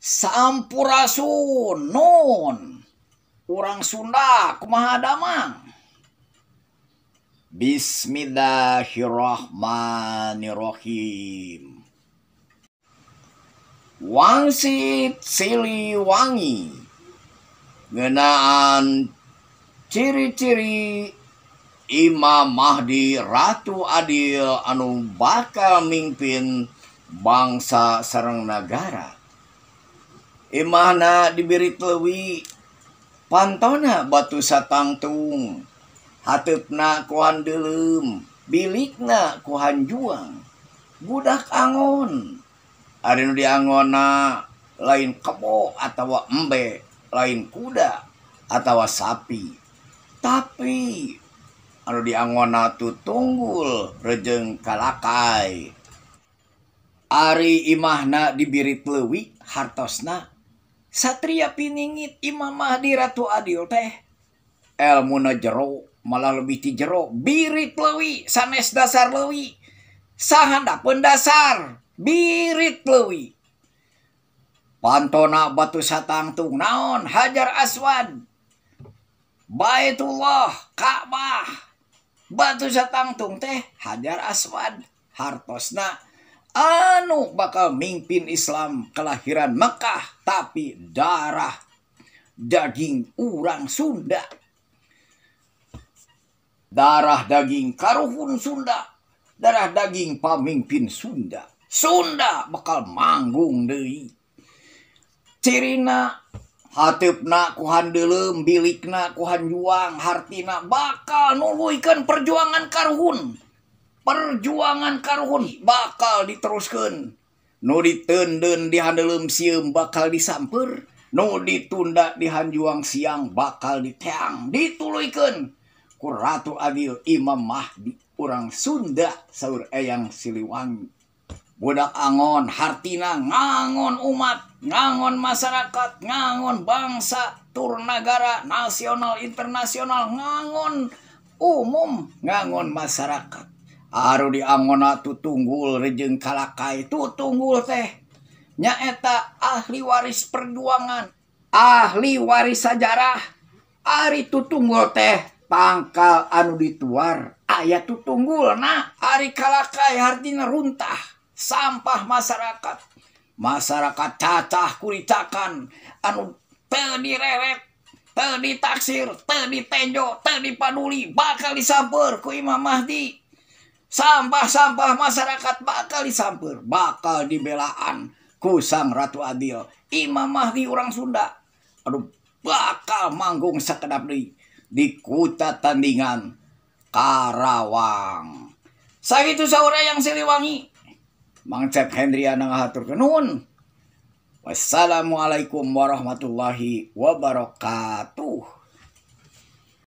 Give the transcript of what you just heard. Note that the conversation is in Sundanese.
Sampurasun non urang Sunda kumaha damang. Bismillahirrahmanirrahim. Wangsit Siliwangi ngeunaan ciri-ciri Imam Mahdi Ratu Adil anu bakal mimpin bangsa sareng negara. Imahna diberi leuwih, pantona batu satangtung, hateupna ku handeulem, bilikna ku hanjuang, budak angon. Ari nu diangonna lain kebo atawa embe, lain kuda atawa sapi. Tapi anu diangonna tutunggul rejeng kalakai. Ari imahna dibiri leuwih hartosna satria piningit Imam Mahdi Ratu Adil teh elmuna jero malah lebih ti jero birit leuwih sanes dasar leuwih sahandapeun dasar birit leuwih pantona batu satangtung naon Hajar Aswad Baitullah Ka'bah batu satangtung teh Hajar Aswad hartosna anu bakal mimpin Islam kelahiran Mekah tapi darah daging urang Sunda, darah daging karuhun Sunda, darah daging pamimpin Sunda. Sunda bakal manggung deui. Cirina hateupna ku handeulem, bilikna ku hanjuang, hartina bakal nuluykeun perjuangan karuhun. Perjuangan karuhun bakal diteruskeun. Nu diteundeun di handeulem sieum bakal disamper, nu ditunda di hanjuang siang bakal diteang, dituluykeun ku Ratu Adil Imam Mahdi urang Sunda saur Eyang Siliwangi. Budak angon hartina ngangon umat, ngangon masyarakat, ngangon bangsa, tur nagara, nasional, internasional, ngangon umum, ngangon masyarakat. Aru diangona tutunggul rejeng kalakai. Tutunggul teh nyaeta ahli waris perjuangan, ahli waris sejarah. Ari tutunggul teh tangkal anu dituar aya tutunggul. Nah ari kalakai artina runtah sampah masyarakat. Masyarakat cacah kuricakan anu teu direret, teu ditaksir, teu ditenjo, teu dipaduli bakal disamper ku Imam Mahdi. Sampah-sampah masyarakat bakal disamper, bakal dibelaan ku Sang Ratu Adil Imam Mahdi urang Sunda. Aduh bakal manggung sakedap deui di Kuta Tandingan Karawang. Sakitu saur Eyang Siliwangi. Mang Cep Hendriana ngahaturkeun nuhun. Wassalamualaikum warahmatullahi wabarakatuh.